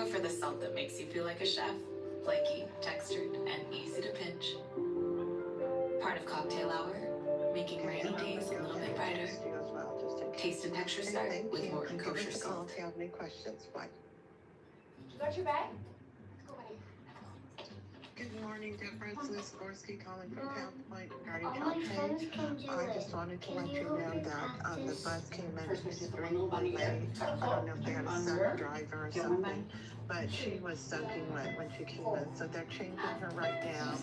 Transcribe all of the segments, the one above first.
Go for the salt that makes you feel like a chef. Flaky, textured, and easy to pinch. Part of cocktail hour, making rainy days a little bit brighter. Taste and texture start with Morton Kosher salt. If you have any questions, bye. Did you got your bag? Let's go, buddy. Good morning, Deborah. It's Liz Gorski calling from Town Point regarding Calpay. I just wanted to let you know that the bus came in extremely late. I don't know if they had a sub driver or something, but she was soaking wet when she came in, so they're changing her right now.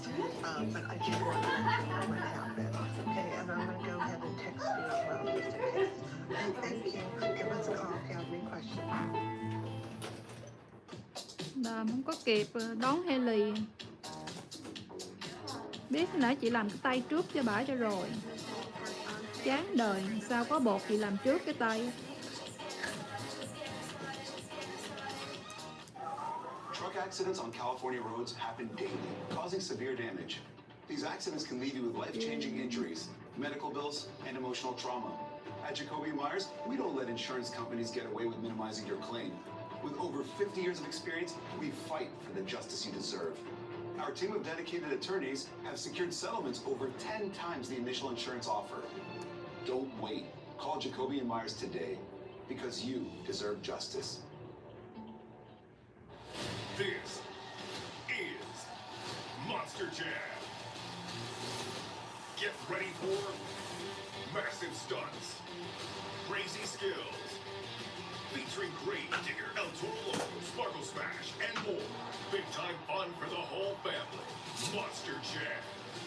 But I just want to let you know what happened. Okay, and I'm going to go ahead and text you as well, just in case. And thank you. Give us a call if you have any questions. Đàm không có kịp đón Haley. Biết nãy chị làm cái tay trước cho bả cho rồi. Chán đời, sao có bột chị làm trước cái tay. Truck accidents on California roads happen daily, causing severe damage. These accidents can leave you with life-changing injuries, medical bills, and emotional trauma. At Jacoby Myers, we don't let insurance companies get away with minimizing your claim. With over 50 years of experience, we fight for the justice you deserve. Our team of dedicated attorneys have secured settlements over 10 times the initial insurance offer. Don't wait. Call Jacoby and Myers today, because you deserve justice. This is Monster Jam. Get ready for massive stunts, crazy skills, featuring Grave Digger, El Toro Loco, Sparkle Smash, and more. Big time fun for the whole family. Monster Jam,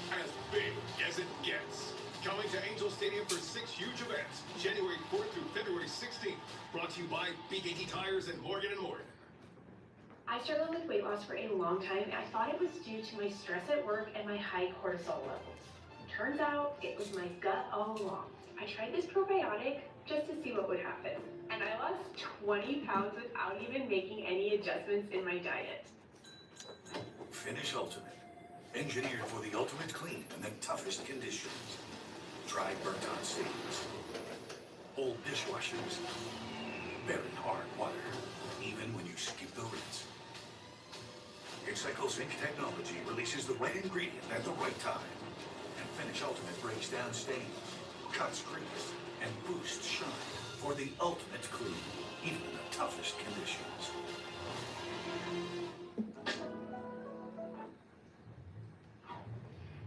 as big as it gets. Coming to Angel Stadium for 6 huge events, January 4th through February 16th. Brought to you by BKT Tires and Morgan & Morgan. I struggled with weight loss for a long time. I thought it was due to my stress at work and my high cortisol levels. Turns out it was my gut all along. I tried this probiotic just to see what would happen. And I lost 20 pounds without even making any adjustments in my diet. Finish Ultimate. Engineered for the ultimate clean and the toughest conditions. Dry burnt-on stains. Old dishwashers. Very hard water. Even when you skip the rinse. Its CycleSync technology releases the right ingredient at the right time. And Finish Ultimate breaks down stains, cuts grease, and boosts shine for the ultimate clean, even in the toughest conditions.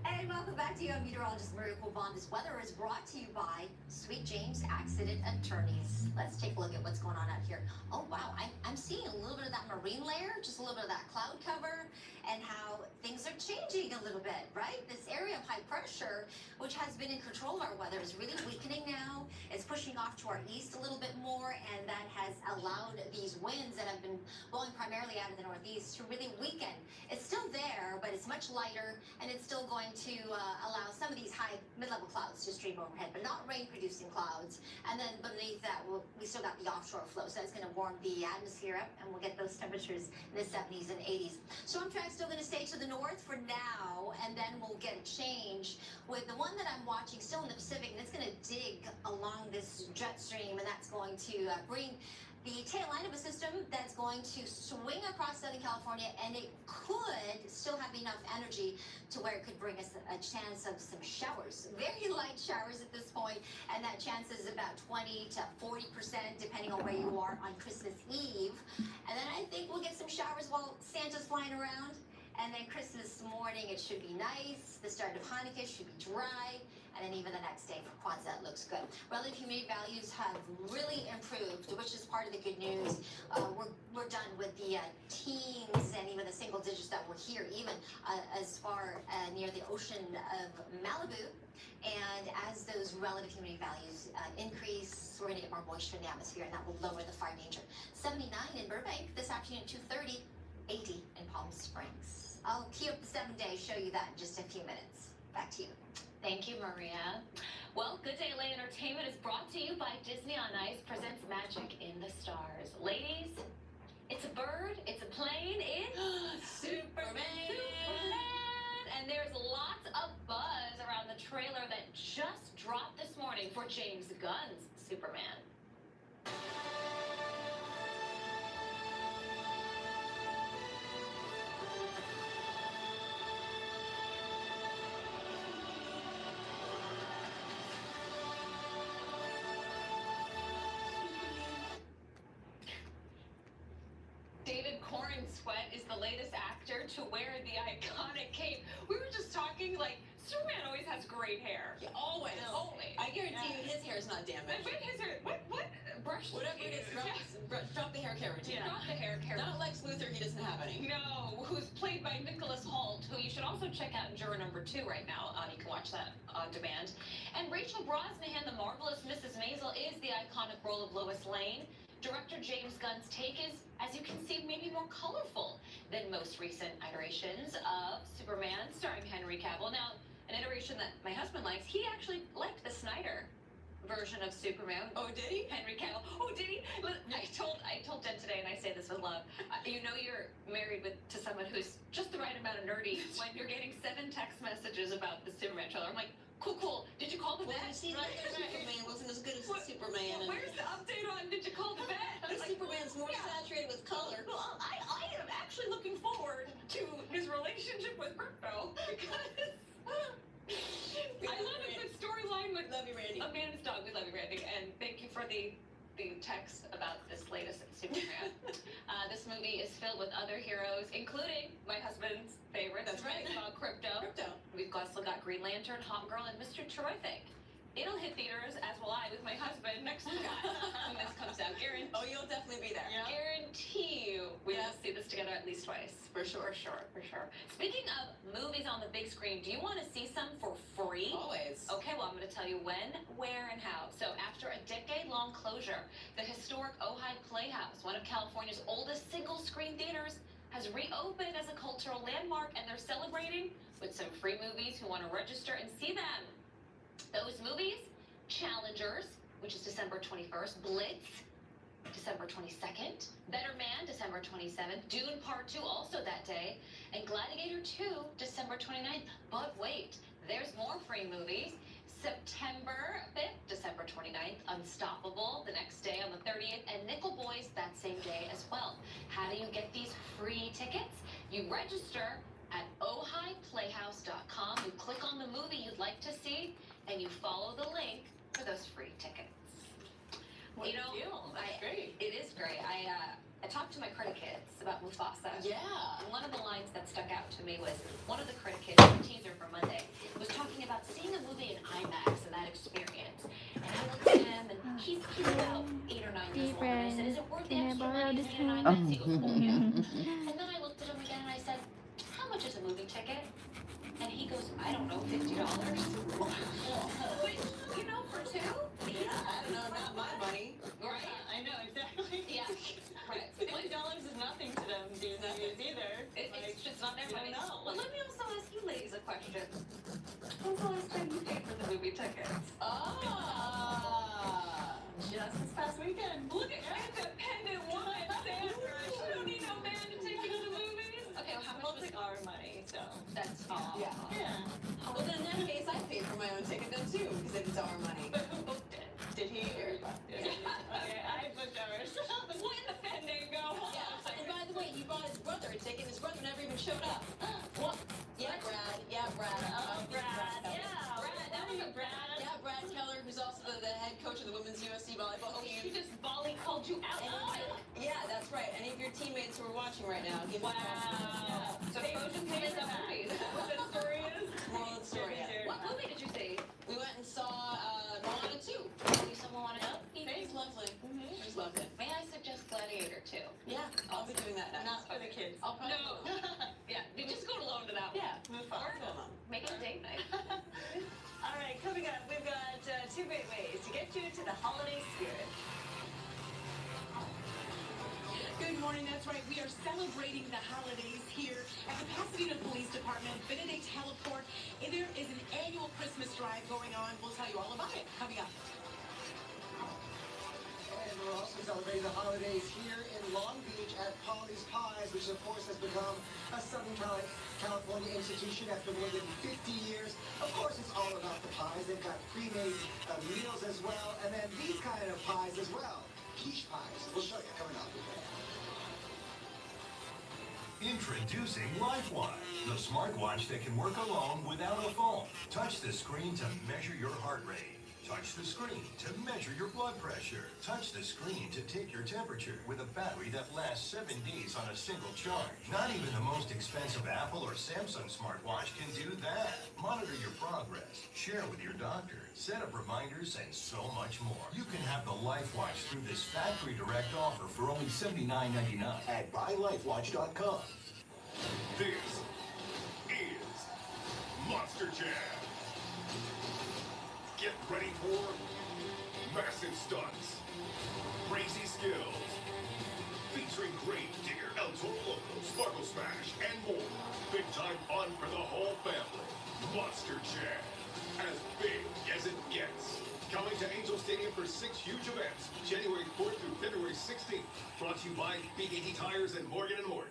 And welcome back to you. I'm meteorologist Maria Coban. This weather is brought to you by Sweet James Accident Attorneys. Let's take a look at what's going on out here. Oh, wow. I'm seeing a little bit of that marine layer, just a little bit of that cloud cover, and how things are changing a little bit, right? This area of high pressure, which has been in control of our weather, is really weakening now. It's pushing off to our east a little bit more, and that has allowed these winds that have been blowing primarily out of the northeast to really weaken. It's still there, but it's much lighter, and it's still going to allow some of these high mid-level clouds to stream overhead, but not rain-producing clouds. And then beneath that, we still got the offshore flow, so that's going to warm the atmosphere up, and we'll get those temperatures in the 70s and 80s. Storm track's still going to stay to the north for now, and then we'll get a change with the one that I'm watching still in the Pacific, and it's going to dig along this jet stream, and that's going to bring the tail end of a system that's going to swing across Southern California, and it could still have enough energy to where it could bring us a chance of some showers, very light showers at this point, and that chance is about 20 to 40% depending on where you are on Christmas Eve. And then I think we'll get some showers while Santa's flying around. And then Christmas morning, it should be nice. The start of Hanukkah should be dry. And then even the next day for Kwanzaa, it looks good. Relative humidity values have really improved, which is part of the good news. We're done with the teens and even the single digits that were here, even as far near the ocean of Malibu. And as those relative humidity values increase, we're going to get more moisture in the atmosphere, and that will lower the fire danger. 79 in Burbank this afternoon, 2:30, 80 in Palm Springs. I'll queue up the 7-day, show you that in just a few minutes. Back to you. Thank you, Maria. Well, Good Day LA Entertainment is brought to you by Disney on Ice presents Magic in the Stars. Ladies, it's a bird, it's a plane, it's Superman! And there's lots of buzz around the trailer that just dropped this morning for James Gunn's Superman. in sweat is the latest actor to wear the iconic cape. We were just talking, like, Superman always has great hair. Yeah, always. Always. I guarantee you his hair is not damaged. But his hair, what? Brush? Whatever it is, drop the hair care routine. Drop the hair care. Not Lex Luthor, he doesn't have any. No, who's played by Nicholas Hoult, who you should also check out in Juror number 2 right now. You can watch that on demand. And Rachel Brosnahan, the marvelous Mrs. Maisel, is the iconic role of Lois Lane. Director James Gunn's take is, as you can see, maybe more colorful than most recent iterations of Superman starring Henry Cavill. Now, an iteration that my husband likes, he actually liked the Snyder version of Superman. Oh, did he? Henry Cavill. Oh, did he? I told Jen today, and I say this with love. You know you're married to someone who's just the right amount of nerdy when you're getting 7 text messages about the Superman trailer. I'm like, cool. Did you call the vet? Well, you see, Superman wasn't as good as the Superman. Where's the update on? Did you call the vet? The Superman's more saturated with color. Well, I am actually looking forward to his relationship with Berto because I love a good storyline with Love you, Randy. a man's dog. We love you, Randy, and thank you for the text about this latest Superman. This movie is filled with other heroes, including my husband's favorite. That's right. About Crypto. We've also got Green Lantern, Hot Girl, and Mr. Terrific. It'll hit theaters, as will I, with my husband next week when this comes out. Oh, you'll definitely be there. Guarantee you we will see this together at least twice. For sure. Speaking of movies on the big screen, do you want to see some for free? Always. Okay, well, I'm going to tell you when, where, and how. So after a decade-long closure, the historic Ojai Playhouse, one of California's oldest single-screen theaters, has reopened as a cultural landmark, and they're celebrating with some free movies who want to register and see them. Those movies, Challengers, which is December 21st, Blitz, December 22nd, Better Man, December 27th, Dune Part 2 also that day, and Gladiator 2, December 29th. But wait, there's more free movies. September 5th, December 29th, Unstoppable the next day on the 30th, and Nickel Boys that same day as well. How do you get these free tickets? You register at ohighplayhouse.com. You click on the movie you'd like to see, and you follow the link for those free tickets. What a deal. That's great. It is great. I talked to my critic kids about Mufasa. Yeah. And one of the lines that stuck out to me was one of the critic kids, the teaser for Monday, was talking about seeing a movie in IMAX and that experience. And I looked at him, and he's about 8 or 9 years old. And I said, "Is it worth the extra money to see it in IMAX?" He goes, "Oh, yeah." And then I looked at him again, and I said, "How much is a movie ticket?" And he goes, "I don't know, $50." Which, for 2? Yeah, I don't know, not my money. Right? I know, exactly. Yeah. Right. $50 is nothing to them these days either. It's just not their money. No. Well, let me also ask you ladies a question. When's the last time you paid for the movie tickets? Just this past weekend. Look at independent woman, Sandra. She don't need no man to take you to the movies. Okay, well, how much was Our money, so. That's all. Yeah. Well, then in that case, I paid for my own ticket then too, because it was our money. Did he? Okay, I booked ours. What in the Fandango? Yeah. And by the way, you bought his brother a ticket. His brother never even showed up. What? Yeah, Brad. Yeah, Brad. Oh, Brad. Yeah, Brad. That was a Brad. Yeah, Brad Keller, who's also the head coach of the women's USC volleyball team. She just volley called you out. Yeah, that's right. Any of your teammates who are watching right now, give them Wow. So Trojan pays up movies. What the story is? Moral of the story. What movie did you see? We went and saw Moana 2. Do someone want to know? It was lovely. It was lovely. May I suggest Gladiator 2? Yeah, I'll be doing that next. Not for the kids. I'll probably No. Yeah, you just go alone to that one. Yeah, move forward. Make it a date night. All right, coming up, we've got 2 great ways to get you to the holiday spirit. Good morning, that's right. We are celebrating the holidays here at the Pasadena Police Department, Benedict Heliport. And there is an annual Christmas drive going on. We'll tell you all about it coming up. And we're also celebrating the holidays here in Long Beach at Polly's Pies, which of course has become a Southern California institution after more than 50 years. Of course, it's all about the pies. They've got pre-made meals as well, and then these kind of pies as well. Quiche pies. We'll show you coming up. Introducing LifeWatch, the smartwatch that can work alone without a phone. Touch the screen to measure your heart rate, Touch the screen to measure your blood pressure. Touch the screen to take your temperature with a battery that lasts 7 days on a single charge. Not even the most expensive Apple or Samsung smartwatch can do that. Monitor your progress, share with your doctor, set up reminders, and so much more. You can have the LifeWatch through this factory direct offer for only $79.99 at buylifewatch.com. This is Monster Jam. Get ready for massive stunts, crazy skills, featuring Grave Digger, El Toro Loco, Sparkle Smash, and more. Big time fun for the whole family. Monster Jam, as big as it gets. Coming to Angel Stadium for 6 huge events, January 4th through February 16th. Brought to you by Big 80 Tires and Morgan & Morgan.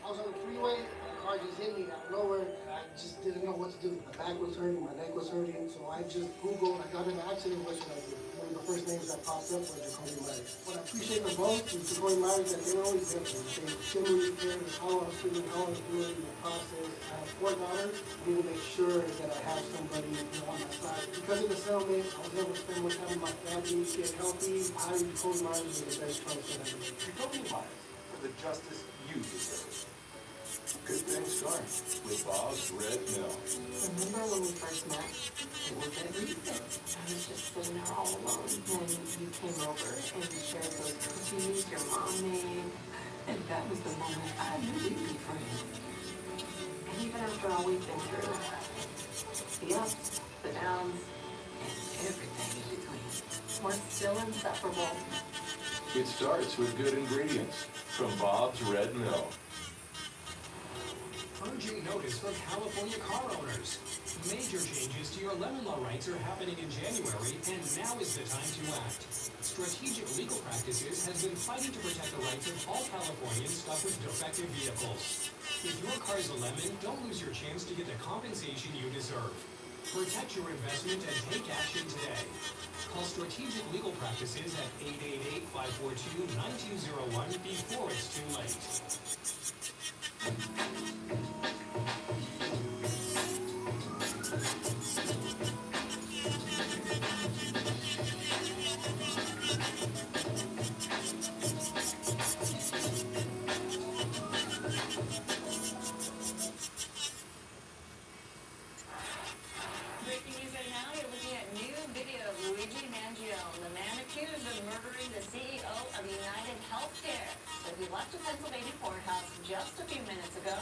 I was on the freeway, the car just hit me out of nowhere, and I just didn't know what to do. My back was hurting, my neck was hurting, so I just Googled, I got in an accident, what should I do? One of the first names that popped up was Jacoby Myers. What I appreciate the most is Jacoby Myers, that they were always there for me. They genuinely cared how I was feeling, how I was doing in the process. I have 4 daughters. I need to make sure that I have somebody on my side. Because of the settlement, I was able to spend more time with my family, get healthy. Hiring Jacoby Myers was the best choice that I made. Jacoby Myers, for the justice you deserve. Good things start with Bob's Red Mill. Remember when we first met? It was at Festive. I was just sitting there all alone when you came over and you shared those cookies your mom made. And that was the moment I knew we'd be friends. And even after all we've been through, the ups, the downs, and everything in between, we're still inseparable. It starts with good ingredients from Bob's Red Mill. Urgent notice for California car owners. Major changes to your lemon law rights are happening in January, and now is the time to act. Strategic Legal Practices has been fighting to protect the rights of all Californians stuck with defective vehicles. If your car's a lemon, don't lose your chance to get the compensation you deserve. Protect your investment and take action today. Call Strategic Legal Practices at 888-542-9201 before it's too late. Breaking news right now, you're looking at new video of Luigi Mangione, the man accused of murdering the CEO of United Healthcare. So he left a Pennsylvania courthouse just a few minutes ago,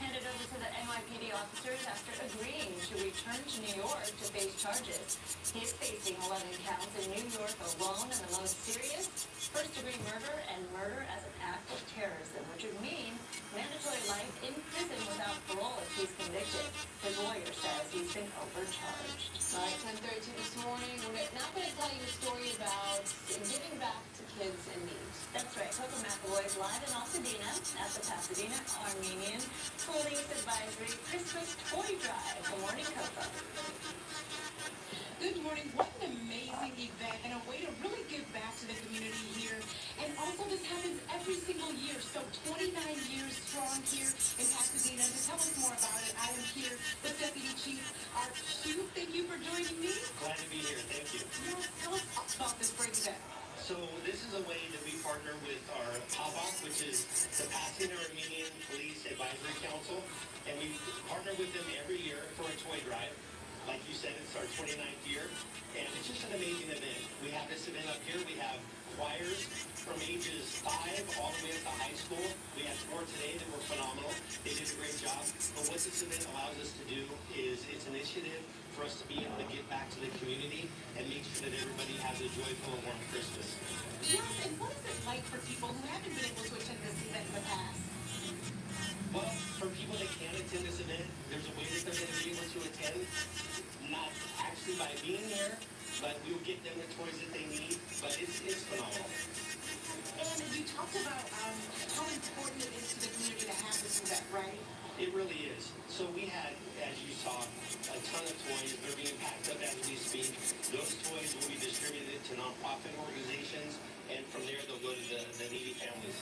handed over to the NYPD officers after agreeing to return to New York to face charges. He is facing 11 counts in New York alone, and the most serious, first-degree murder and murder as an act of terrorism, which would mean mandatory life in prison without parole if he's convicted. His lawyer says he's been overcharged. All right, 10:32 this morning. We're not going to tell you a story about giving back to kids in need. That's right. Coco McAvoy is live in Altadena at the Pasadena Armenian Police Advisory Christmas Toy Drive. Good morning, Coco. Good morning. What an amazing event and a way to really give back to the community here. And also this happens every single year. So 29 years strong here in Pasadena. To tell us more about it, I am here with Deputy Chief Art Hsu. Thank you for joining me. Glad to be here. Thank you. Yes, tell us about this great event. So this is a way that we partner with our PABAC, which is the Pasadena Armenian Police Advisory Council, and we partner with them every year for a toy drive. Like you said, it's our 29th year, and it's just an amazing event. We have this event up here. We have choirs from ages 5 all the way up to high school. We had 4 today that were phenomenal. They did a great job. But what this event allows us to do is it's an initiative for us to be able to give back to the community and make sure that everybody has a joyful and warm Christmas. Yes, and what is it like for people who haven't been able to attend this event in the past? Well, for people that can attend this event, there's a way that they're going to be able to attend, not actually by being here, but we'll get them the toys that they need, but it's phenomenal. And you talked about how important it is to the community to have this event, right? It really is. So we had, as you saw, a ton of toys. They're being packed up as we speak. Those toys will be distributed to nonprofit organizations, and from there they'll go to the needy families.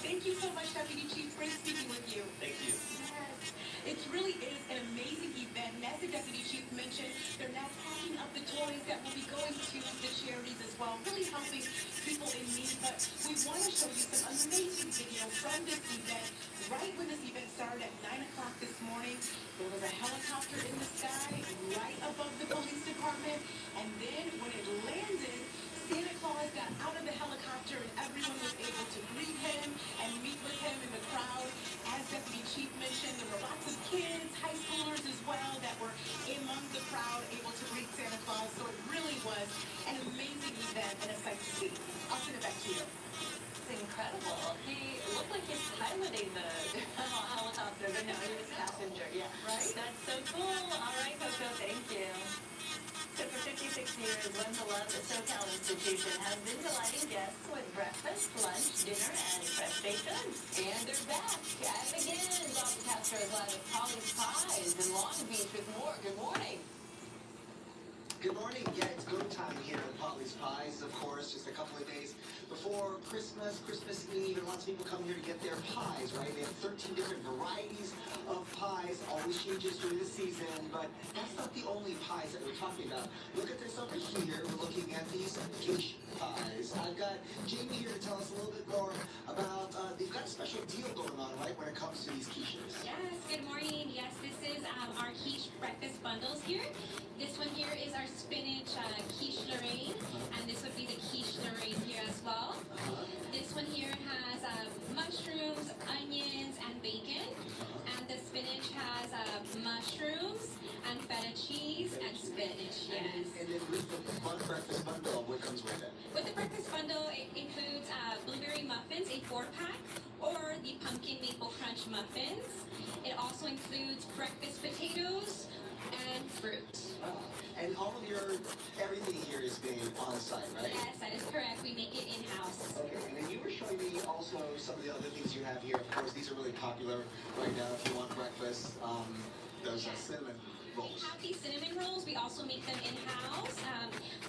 Thank you so much, Deputy Chief. Great speaking with you. Thank you. Yes. It really is an amazing event. And as the Deputy Chief mentioned, they're now packing up the toys that will be going to the charities as well, really helping people in need. But we want to show you some amazing video from this event. Right when this event started at 9 o'clock this morning, there was a helicopter in the sky right above the police department. And then when it landed, Santa Claus got out of the helicopter and everyone was able to greet him and meet with him in the crowd. As Deputy Chief mentioned, there were lots of kids, high schoolers as well, that were among the crowd able to greet Santa Claus. So it really was an amazing event and a sight to see. I'll send it back to you. It's incredible. He looked like he's piloting the helicopter, but no, he was passenger. Yeah. Right? That's so cool. All right, Coco, thank you. So for 56 years, one beloved SoCal institution has been delighting guests with breakfast, lunch, dinner, and fresh baked goods. And they're back. And again, Bob Castro is live at Polly's Pies in Long Beach with more. Good morning. Good morning. Yeah, it's go time here at Polly's Pies, of course, just a couple of days before Christmas, Christmas Eve, and lots of people come here to get their pies, right? They have 13 different varieties of pies, always changes during the season, but that's not the only pies that we're talking about. Look at this over here. We're looking at these quiche pies. I've got Jamie here to tell us a little bit more about, they've got a special deal going on, right, when it comes to these quiches. Yes, good morning. Yes, this is our quiche breakfast bundles here. This one here is our spinach quiche Lorraine, and this would be the quiche Lorraine here as well. This one here has mushrooms, onions, and bacon, and the spinach has mushrooms and feta cheese and spinach. Yes. And then with the breakfast bundle, what comes with it? With the breakfast bundle, it includes blueberry muffins, a 4-pack, or the pumpkin maple crunch muffins. It also includes breakfast potatoes and fruit. And all of everything here is made on site, right? Yes, that is correct. We make it in-house. Okay, and then you were showing me also some of the other things you have here. Of course, these are really popular right now if you want breakfast. Those cinnamon rolls. We have these cinnamon rolls. We also make them in-house,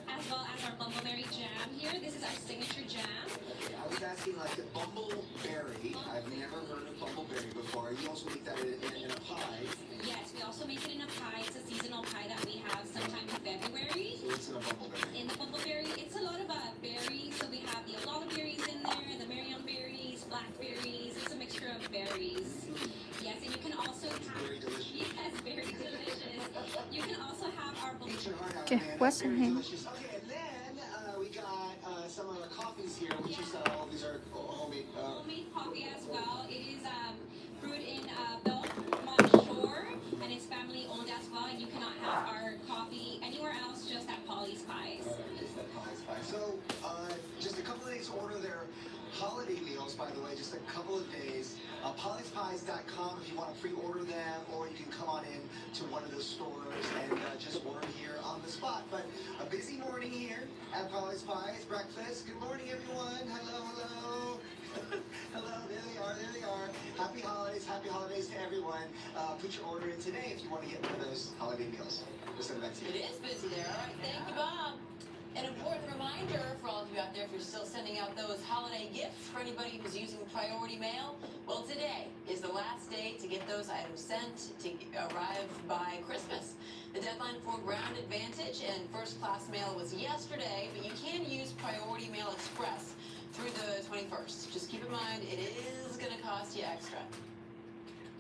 as well as our bumbleberry jam here. This is our signature jam. Okay, I was asking like the bumbleberry. I've never heard of bumbleberry before. You also make that in a pie. Yes, we also make it in a pie. It's a seasonal pie that we have sometime in February. So it's in a bumbleberry. In the bumbleberry, it's a lot of berries. So we have the Alana berries in there, the Marion berries, blackberries. It's a mixture of berries. Yes, and you can also have... Very delicious. Yes, very delicious. You can also have our... Okay, what's in here? Okay, and then we got some of the coffees here, which you sell. These are homemade. Homemade coffee as well. It is brewed in Belmont Shore, and it's family owned as well. And you cannot have our coffee anywhere else, just at Polly's Pies. Just at Polly's Pies. So, just a couple of days to order their holiday meals, by the way, just a couple of days. Polly'sPies.com if you want to pre-order them, or you can come on in to one of those stores and just order here on the spot. But a busy morning here at Polly's Pies breakfast. Good morning, everyone. Hello, hello. Hello, there they are. Happy holidays to everyone. Put your order in today if you want to get one of those holiday meals. We'll send it back to you. It is busy there. All right, thank you, Bob. An important reminder for all of you out there, if you're still sending out those holiday gifts for anybody who's using priority mail, well, today is the last day to get those items sent to arrive by Christmas. The deadline for Ground Advantage and First Class Mail was yesterday, but you can use Priority Mail Express through the 21st. Just keep in mind, it is going to cost you extra.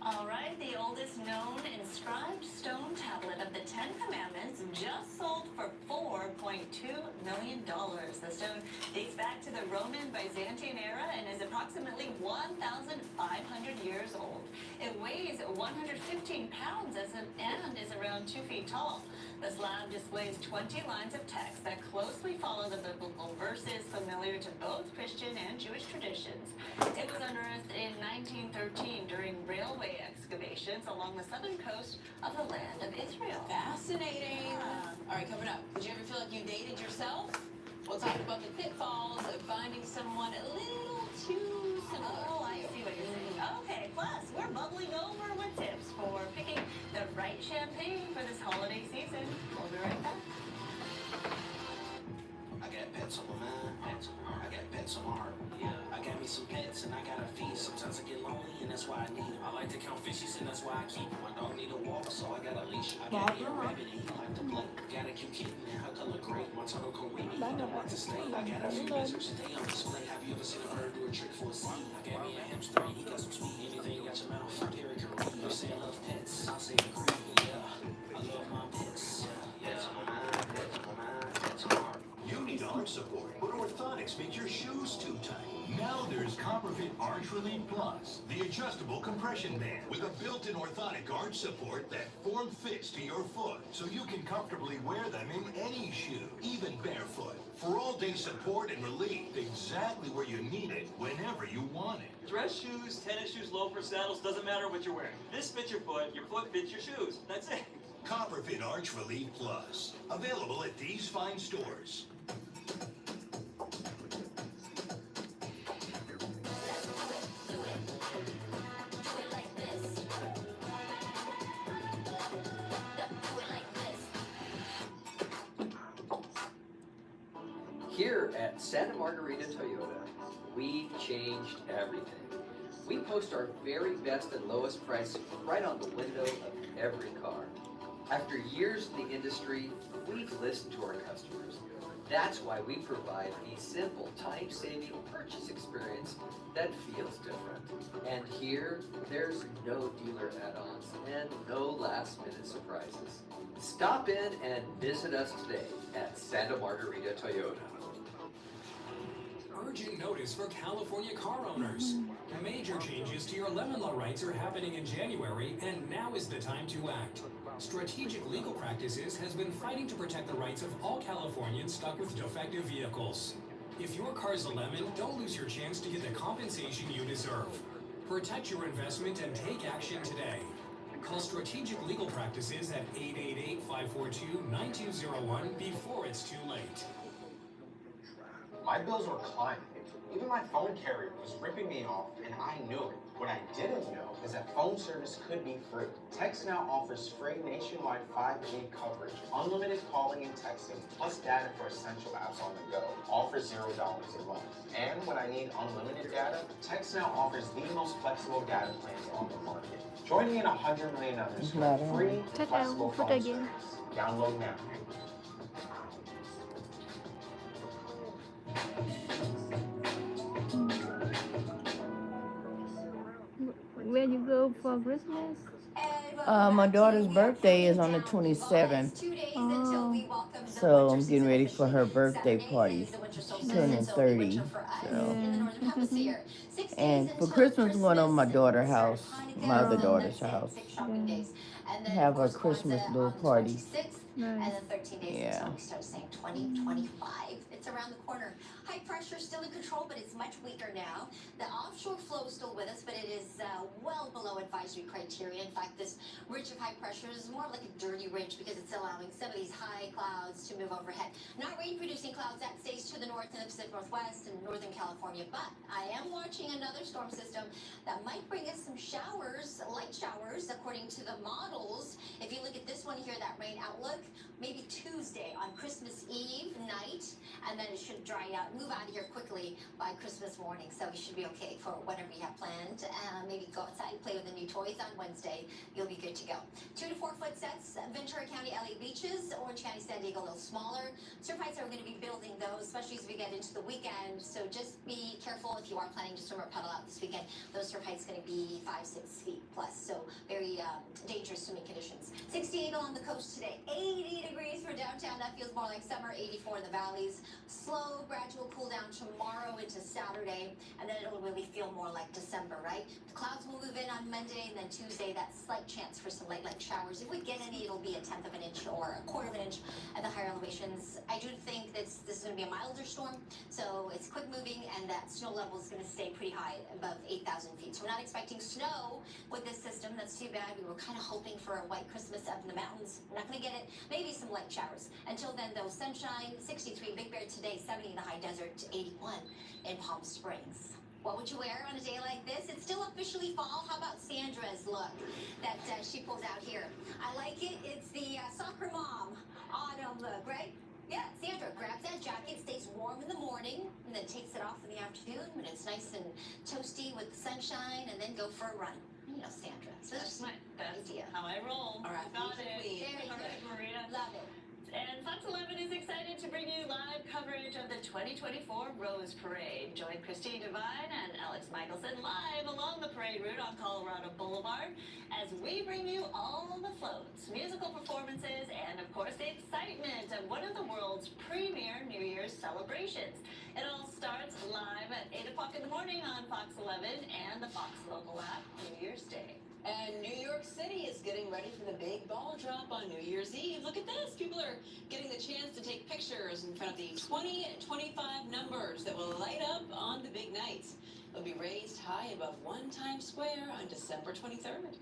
All right, the oldest known inscribed stone tablet of the Ten Commandments just sold for $4.2 million. The stone dates back to the Roman Byzantine era and is approximately 1,500 years old. It weighs 115 pounds and is around 2 feet tall. The slab displays 20 lines of text that closely follow the biblical verses familiar to both Christian and Jewish traditions. It was unearthed in 1913 during railway excavations along the southern coast of the land of Israel. Fascinating. All right, coming up. Did you ever feel like you dated yourself? We'll talk about the pitfalls of finding someone a little too similar. Oh, I see what you're saying. Okay, plus we're bubbling over with tips for picking the right champagne for this holiday season. We'll be right back. I got pets on my mind. I got pets on my heart. Yeah, I I got me some pets and I gotta feed. Sometimes I get lonely and that's why I need them. I like to count fishes and that's why I keep them. My dog need a walk, so I got a leash. I got me a rabbit and he like to play. Got a cute kitten and her color gray. My turtle go with me, he don't like to stay. I got a few lizards, they on display. Have you ever seen a bird do a trick for a seed? I got me a hamster and he got some speed. Anything you got your mouth, Perry can read. You say I love pets, I'll say agree. Yeah, I love my pets. Yeah, pets on my mind, pets on my mind, pets on my heart. You need arch support, but orthotics make your shoes too tight. Now there's CopperFit Arch Relief Plus, the adjustable compression band with a built-in orthotic arch support that form-fits to your foot, so you can comfortably wear them in any shoe, even barefoot. For all-day support and relief, exactly where you need it, whenever you want it. Dress shoes, tennis shoes, loafers, sandals, doesn't matter what you're wearing. This fits your foot fits your shoes. That's it. CopperFit Arch Relief Plus, available at these fine stores. Here at Santa Margarita Toyota, we've changed everything. We post our very best and lowest price right on the window of every car. After years in the industry, we've listened to our customers. That's why we provide a simple, time-saving purchase experience that feels different. And here, there's no dealer add-ons and no last-minute surprises. Stop in and visit us today at Santa Margarita Toyota. Urgent notice for California car owners. Major changes to your lemon law rights are happening in January, and now is the time to act. Strategic Legal Practices has been fighting to protect the rights of all Californians stuck with defective vehicles. If your car's a lemon, don't lose your chance to get the compensation you deserve. Protect your investment and take action today. Call Strategic Legal Practices at 888-542-9201 before it's too late. My bills were climbing. Even my phone carrier was ripping me off, and I knew it. What I didn't know is that phone service could be free. TextNow offers free nationwide 5G coverage, unlimited calling and texting, plus data for essential apps on the go, all for $0 a month. And when I need unlimited data, TextNow offers the most flexible data plans on the market. Join me in 100 million others who have free, flexible phone service. Download now. Where you go for Christmas? My daughter's birthday is on the 27th. Oh. So I'm getting ready for her birthday party. She's turning 30. So. And for Christmas, I'm going to my daughter's house, my other daughter's house. Have a Christmas little party. And then 13 days Yeah. until we start saying 2025. It's around the corner. High pressure still in control, but it's much weaker now. The offshore flow is still with us, but it is well below advisory criteria. In fact, this ridge of high pressure is more like a dirty ridge because it's allowing some of these high clouds to move overhead. Not rain-producing clouds, that stays to the north and the Pacific Northwest and Northern California, but I am watching another storm system that might bring us some showers, light showers, according to the models. If you look at this one here, that rain outlook, maybe Tuesday on Christmas Eve night, and then it should dry out, move out of here quickly by Christmas morning. So we should be okay for whatever you have planned. Maybe go outside, play with the new toys on Wednesday. You'll be good to go. 2 to 4 foot sets, Ventura County, LA beaches, Orange County, San Diego, a little smaller. Surf heights are going to be building those, especially as we get into the weekend. So just be careful if you are planning to swim or paddle out this weekend. Those surf heights going to be 5-6 feet plus. So very dangerous swimming conditions. 68 along the coast today. 80 degrees for downtown. That feels more like summer. 84 in the valleys. Slow, gradual cool down tomorrow into Saturday, and then it'll really feel more like December, right? The clouds will move in on Monday, and then Tuesday, that slight chance for some light showers. If we get any, it'll be 1/10 of an inch or 1/4 of an inch at the higher elevations. I do think this is going to be a milder storm, so it's quick moving, and that snow level is going to stay pretty high, above 8,000 feet. So we're not expecting snow with this system. That's too bad. We were kind of hoping for a white Christmas up in the mountains. We're not going to get it. Maybe some light showers. Until then, though, sunshine, 63 Big Bear today, 70 in the high desert, 81 in Palm Springs. What would you wear on a day like this? It's still officially fall. How about Sandra's look that she pulls out here? I like it. It's the soccer mom autumn look, right? Yeah, Sandra grabs that jacket, stays warm in the morning, and then takes it off in the afternoon when it's nice and toasty with the sunshine, and then go for a run. You know, Sandra. So That's how I roll. All right, Got it. queen. Very All right, good. Maria. Love it. And Fox 11 is excited to bring you live coverage of the 2024 Rose Parade. Join Christine Devine and Alex Michelson live along the parade route on Colorado Boulevard as we bring you all the floats, musical performances, and of course the excitement of one of the world's premier New Year's celebrations. It all starts live at 8 o'clock in the morning on Fox 11 and the Fox local app New Year's Day. And New York City is getting ready for the big ball drop on New Year's Eve. Look at this. People are getting the chance to take pictures in front of the 2025 numbers that will light up on the big night. They'll be raised high above 1 Times Square on December 23rd. It's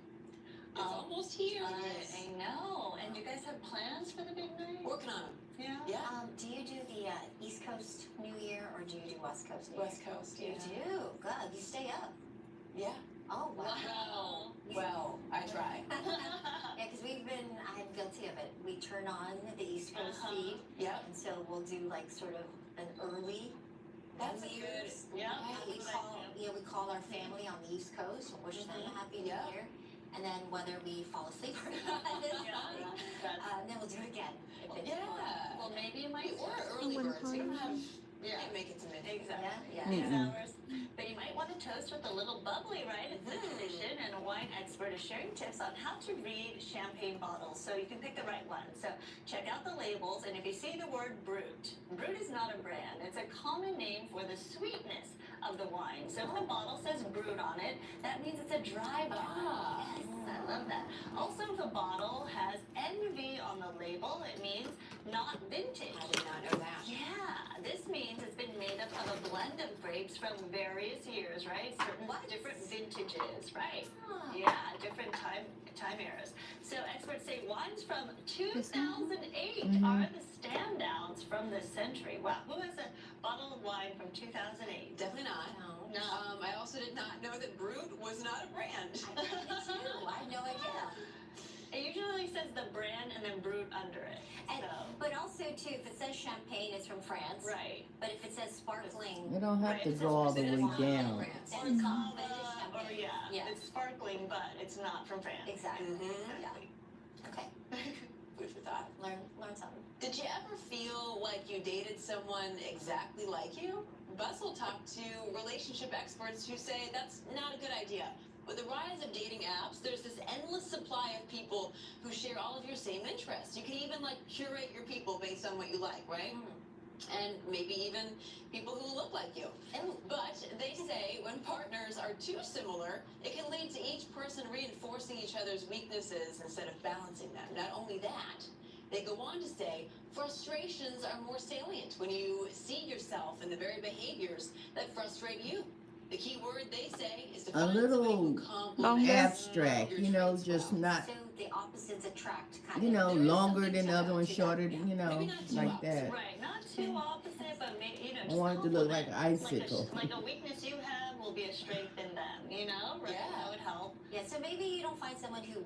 almost here. I know. And do you guys have plans for the big night? Working on them. Yeah. Yeah. Do you do the East Coast New Year or do you do West Coast New West Year? Coast, You yeah. do? Good. You stay up. Yeah. Oh, wow. Wow. Well, I try. Yeah, because I'm guilty of it. We turn on the East Coast feed. Yep. And so we'll do like sort of an early That's a New good. Year's. Yeah. We call our family on the East Coast and wish them a happy New Yeah. Year. And then whether we fall asleep or not, then we'll do it again. If it's Yeah. Well, maybe you might Or early birds. We don't have. Yeah. Can't make it to midnight. Exactly. Yeah. These Mm-mm. hours. But you might want to toast with a little bubbly, right? It's a tradition, and a wine expert is sharing tips on how to read champagne bottles so you can pick the right one. So check out the labels, and if you see the word Brut, Brut is not a brand. It's a common name for the sweetness of the wine. So if the bottle says Brut on it, that means it's a dry bottle. Yes, I love that. Also, if a bottle has NV on the label, it means not vintage. I did not know that. Yeah, this means it's been made up of a blend of grapes from various years, right? Certain different vintages, right? Yeah, different time eras. So experts say wines from 2008 are the standouts from this century. Wow, who has a bottle of wine from 2008? Definitely not. No. I also did not know that Brut was not a brand. I had no idea. It usually says the brand and then Brut under it. And, So, but also, too, if it says champagne, it's from France. right. But if it says sparkling, You don't have to go all the way down. Or then cava, it is or champagne. yeah, it's sparkling, but it's not from France. Exactly. Mhm. Yeah. Okay. Food for thought. Learn something. Did you ever feel like you dated someone exactly like you? Bustle talked to relationship experts who say that's not a good idea. With the rise of dating apps, there's this endless supply of people who share all of your same interests. You can even like curate your people based on what you like, right? And maybe even people who look like you. But they say when partners are too similar, it can lead to each person reinforcing each other's weaknesses instead of balancing them. Not only that, they go on to say frustrations are more salient when you see yourself in the very behaviors that frustrate you. The key word they say is to A find somebody little who complements abstract, your you know, traits just well. not, So the opposites attract, kind you of. know, There is longer something than the to other one, that. shorter, you know, Maybe not too like opposite. that. Right, not too opposite, but maybe, I just want it to look like complement. an icicle. Like a weakness you have will be a strength in them, you know? Right? Yeah. That would help. Yeah, so maybe you don't find someone who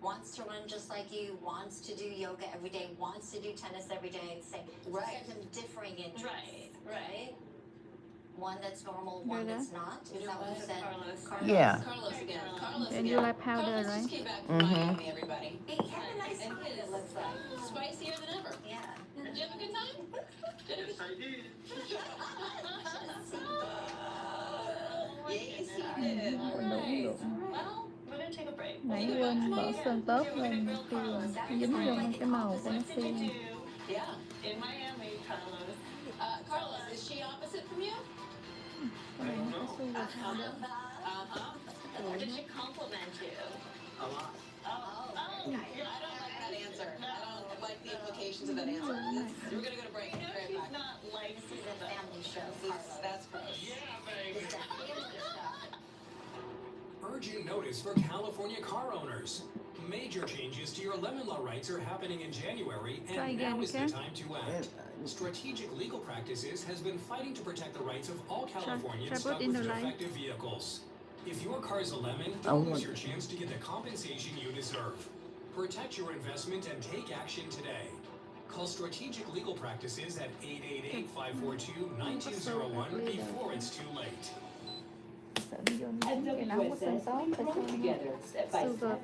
wants to run just like you, wants to do yoga every day, wants to do tennis every day, the same. Right. There's some differing interests. Right. One that's normal, one that's not. Is that what you said? Carlos. Yeah. Carlos again. Carlos And again. you like powder, Carlos right? just came back from Mhm. Miami, everybody. He had a nice And smile, his it looks like. spicier than ever. Yeah. Did you have a good time? Yes, I did. Yes, he did. All right. Well, we're gonna take a break. Nãy quên bỏ sườn tốt lên thì dính vô cái màu của nó What did you xiên. do Yeah. in Miami, Carlos? Carlos, is she opposite from you? Cái này nó có xu vào thao đỡ. Uh-huh. Did she compliment you? A lot. Oh, I don't like that answer. I don't like the implications of that answer. We're gonna go to break. You know Right she's back. not like This is a family show, This is- Carlos. That's gross. This is a family show. Urgent notice for California car owners. Major changes to your lemon law rights are happening in January, Try and again, now is the okay? time to act. Strategic Legal Practices has been fighting to protect the rights of all Californians put stuck in with the line. defective vehicles. If your car's a lemon, I don't want- lose your chance to get the compensation you deserve. Protect your investment and take action today. Call Strategic Legal Practices at 888-542-9201 before it's too late. Sợ nó vô nó dính cái nóng có xanh tốt phải sao sugar phải xanh tốt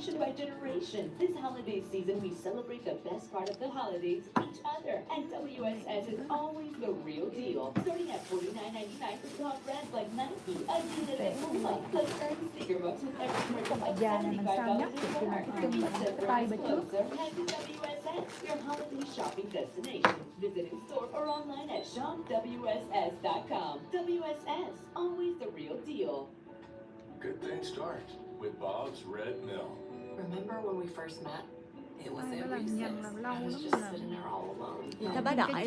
chứ. By generation, this holiday season we celebrate the best part of the holidays, each other. And WSS is always the real deal. Starting at $49.99 for top brands like Nike, Adidas, and Puma. Plus earn sticker books with every purchase of Dài này mình sao nhắc được thì là cái chân cái tay bên trước. Head to WSS, your holiday shopping destination. Visit in store or online at shopwss.com. WSS, always the real deal. Good things start with Bob's Red Mill. Remember when we first met? It was Ai at nó làm nhầm recess. làm I lâu was lắm just là sitting there all alone. Thôi bà đợi đi.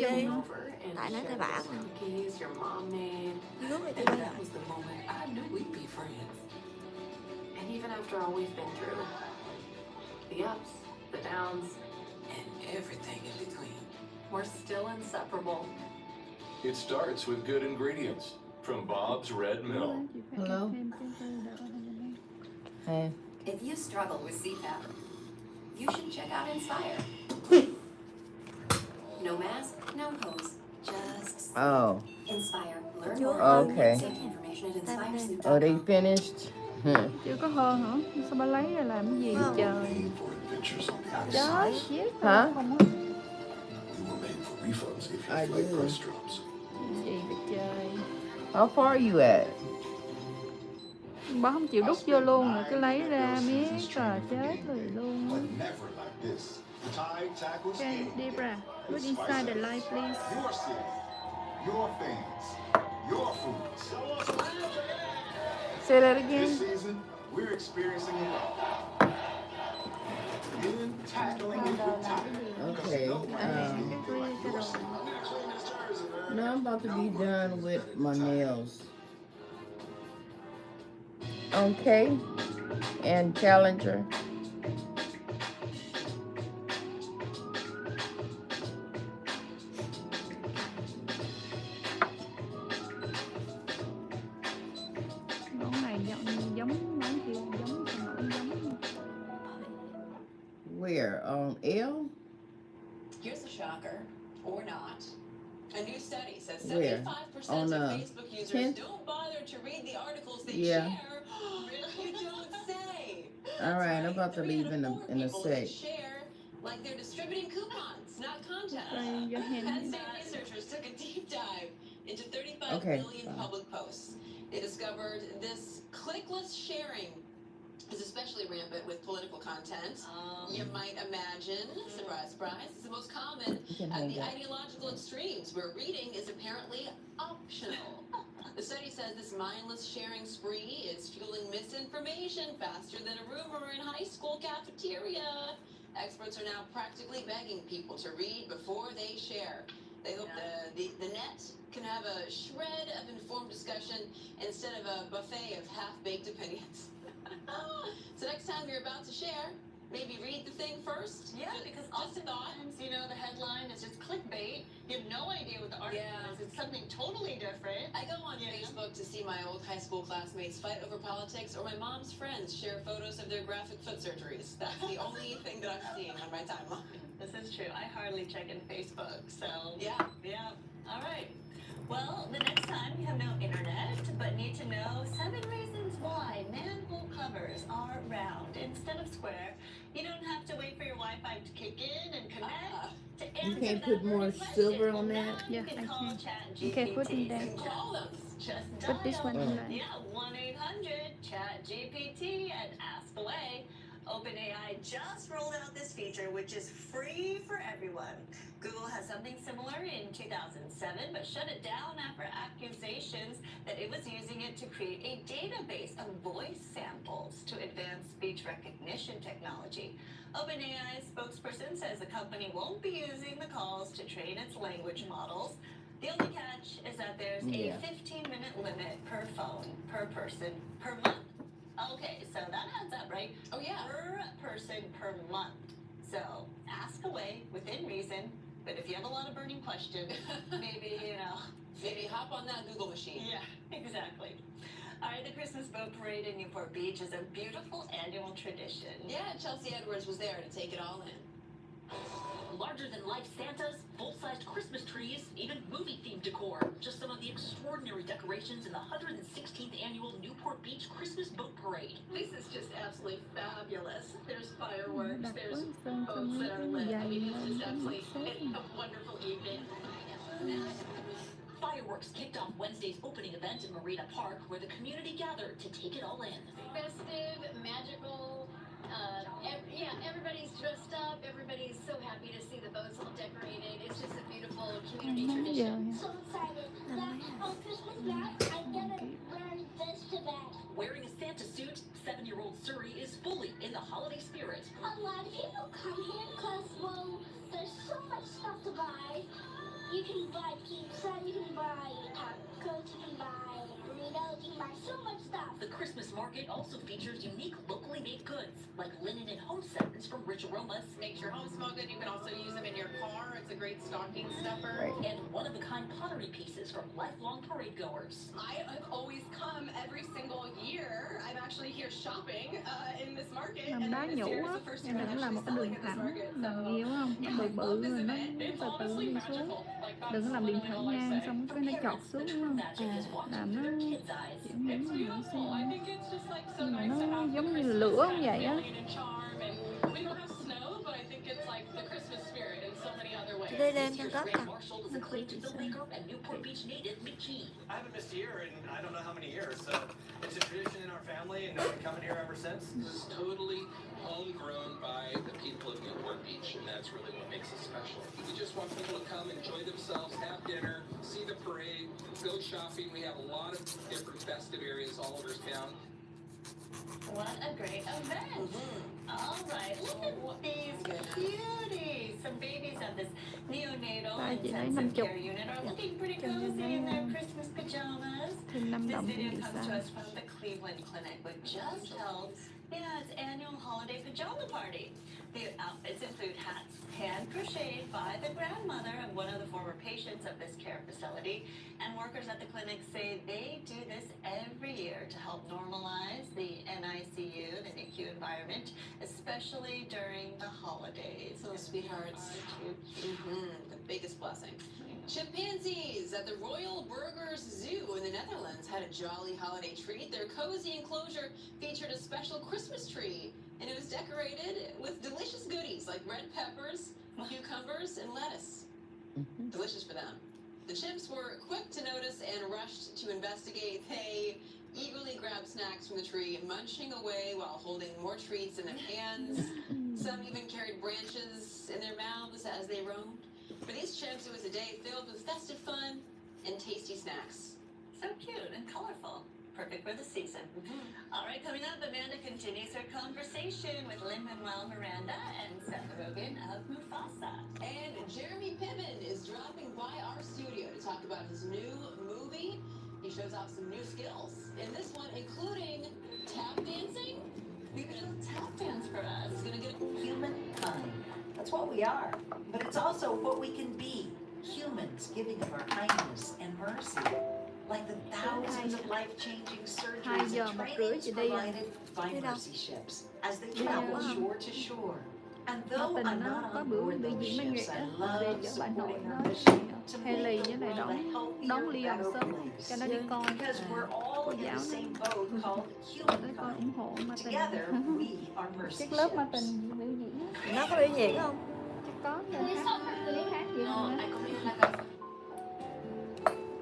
Tại nó tới bả mà. Cookies your mom made. Nước này And that was the moment I knew we'd be friends. And even after all we've been through, the ups, the downs, and everything in between, we're still inseparable. It starts with good ingredients from Bob's Red Mill. Hello? Hey. If you struggle with CPAP, you should check out Inspire. No mask, no hose, just Oh. Inspire. Learn more Okay. safety information at inspiresleep.com. Oh, they finished? Chưa có hơn hả? Sao bà lấy ra làm cái gì trời? Trời, chết Hả? không á. We were made for refunds if I your flight do. price drops. Gì vậy trời? How far are you at? Bà không chịu đút vô luôn rồi cứ lấy ra miết rồi chết rồi luôn. But never like this. Tide tackles Okay, game. deep breath. Look inside the light, please. Your city, your fans, your foods. Say that This again. season, we're experiencing it all. In tackling it with time. Okay. No, I'm about to be done with my nails. Okay. And Challenger. Món này giống món kia, giống giống. Where? On L? Here's a shocker, or not. A new study says Where? 75% On, of Facebook users 10th? don't bother to read the articles they Yeah. share. Really? You don't say. All right, I'm about to leave in a People sec. share like they're distributing coupons, not content. Right, your hand. Penn researchers took a deep dive into 35 Okay, million fine. public posts. They discovered this clickless sharing is especially rampant with political content. You might imagine, surprise, surprise, it's the most common can at hold the that. ideological extremes where reading is apparently optional. The study says this mindless sharing spree is fueling misinformation faster than a rumor in high school cafeteria. Experts are now practically begging people to read before they share. They hope the net can have a shred of informed discussion instead of a buffet of half-baked opinions. So next time you're about to share, maybe read the thing first. Yeah, because oftentimes, you know, the headline is just clickbait. You have no idea what the article is. It's something totally different. I go on Facebook to see my old high school classmates fight over politics, or my mom's friends share photos of their graphic foot surgeries. That's the only thing that I'm seeing on my timeline. This is true. I hardly check in Facebook, so yeah. All right. Well, the next time you have no internet but need to know 7 reasons why manhole covers are round instead of square, you don't have to wait for your Wi-Fi to kick in and connect to answer You can't that put more burning silver question. on Well, that? now you can call ChatGPT. Okay, put it there. Call them. Just Put this dial, one in there. yeah, 1-800-CHAT-GPT and ask away. OpenAI just rolled out this feature, which is free for everyone. Google has something similar in 2007, but shut it down after accusations that it was using it to create a database of voice samples to advance speech recognition technology. OpenAI spokesperson says the company won't be using the calls to train its language models. The only catch is that there's a 15-minute limit per phone, per person, per month. Okay, so that adds up, right? Oh, yeah. Per person per month. So ask away within reason, but if you have a lot of burning questions, maybe, you know. Maybe hop on that Google machine. Yeah, exactly. All right, the Christmas Boat Parade in Newport Beach is a beautiful annual tradition. Yeah, Chelsea Edwards was there to take it all in. Larger-than-life Santas, full-sized Christmas trees, even movie-themed decor. Just some of the extraordinary decorations in the 116th annual Newport Beach Christmas Boat Parade. This is just absolutely fabulous. There's fireworks, Đặt there's với sơn cho boats nó that are lit. I dày mean, it's lên just cái absolutely xếp. a wonderful evening. Fireworks kicked off Wednesday's opening event in Marina Park, where the community gathered to take it all in. Festive, magical. Everybody's dressed up. Everybody's so happy to see the boats all decorated. It's just a beautiful community tradition. So excited. On Christmas night, I'm gonna wear this to bed. Wearing a Santa suit, 7-year-old Suri is fully in the holiday spirit. A lot of people come here because, well, there's so much stuff to buy. You can buy pizza, you can buy tacos, you can buy burritos, you can buy so much stuff. The Christmas market also features unique locally made goods, like linen and home scents from Rich Aromas. Makes your home smell good. You can also use them in your car. It's a great stocking stuffer. Right. And one-of-a-kind pottery pieces from lifelong parade goers. I have always come every single year. I'm actually here shopping in this market. Làm đá this nhũ year is á, the first nên time đừng I'm làm một cái actually đường selling at this thẳng, market. làm nhiều không? Nó bự bự rồi nó từ từ đi xuống. Đừng có làm điện thoại ngang xong cái nó chọt xuống đúng không? Làm nó chuyển biến nó xuống. Nhưng mà nó giống như lửa không vậy á. Chị đi lên cho gấp à. Marshall is acclaimed filmmaker and Newport Beach native McGee. I haven't missed a year in I don't know how many years, so it's a tradition in our family and I've been coming here ever since. This is totally homegrown by the people of Newport Beach, and that's really what makes it special. We just want people to come, enjoy themselves, have dinner, see the parade, go shopping. We have a lot of different festive areas all over town. What a great event. All right, look at these cuties. Some babies on this neonatal Tại chị lấy intensive 50. care unit are looking pretty Cho nên cozy in their nó Christmas pajamas. thêm 5 This đồng thì video bị comes to sao? us from the Cleveland Clinic, which just held its annual holiday pajama party. The outfits include hats hand crocheted by the grandmother of one of the former patients of this care facility, and workers at the clinic say they do this every year to help normalize the NICU, the NICU environment, especially during the holidays. Little sweethearts. The biggest blessing. Chimpanzees at the Royal Burgers Zoo in the Netherlands had a jolly holiday treat. Their cozy enclosure featured a special Christmas tree, and it was decorated with delicious goodies like red peppers, cucumbers, and lettuce. Delicious for them. The chimps were quick to notice and rushed to investigate. They eagerly grabbed snacks from the tree, munching away while holding more treats in their hands. Some even carried branches in their mouths as they roamed. For these chimps, it was a day filled with festive fun and tasty snacks. So cute and colorful. Perfect for the season. All right, coming up, Amanda continues her conversation with Lin-Manuel Miranda and Seth Rogen of Mufasa. And Jeremy Piven is dropping by our studio to talk about his new movie. He shows off some new skills in this one, including tap dancing. Maybe a little tap dance for us. He's gonna get Humankind. That's what we are. But it's also what we can be. Humans giving of our kindness and mercy. Like the thousands of life-changing 2 surgeries giờ and 1 rưỡi trainings chị đi rồi. provided by Đi đâu? mercy ships as they Đi travel đâu á? shore to shore. And Nó though tình I'm nó not có on bữa board biểu those diễn văn nghệ ships, I á, love về cho bà nội supporting nó our mission to Haley make với the lại world a đón Leon healthier, sớm better cho nó đi place. coi Because we're all in giáo the nó same boat called tới coi ủng humankind. hộ ma tình. Together, we are mercy Các lớp ma ships. tình biểu diễn á. Nó có biểu diễn không? Chắc có người hát gì không á.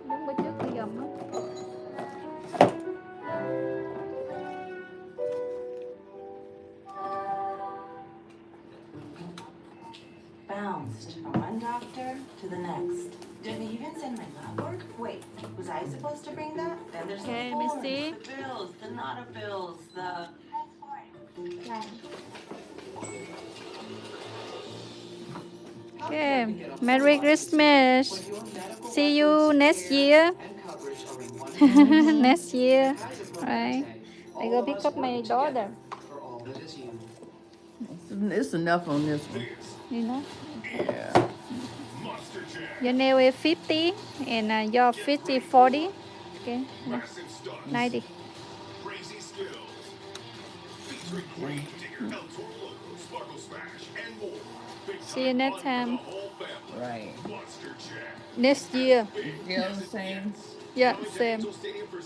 Giống bữa trước đi gầm á. Bounced from one doctor to the next. Didn't even send my lab work? Wait, was I supposed to bring that? Then there's Okay, the forms, Misty. the bills, the nada bills, the... Okay, Merry Christmas. See you next year. Next year. Right. I go pick up my daughter. It's enough on this one. You know? Yeah. Your nail is 50 and your 50, 40. Okay. 90. El Toro Loco, Sparkle Smash, and more. Big See you time next fun for time. the whole family. Right. Monster Jam. Next year. Still the same. Yeah, Coming to same. Angel Stadium for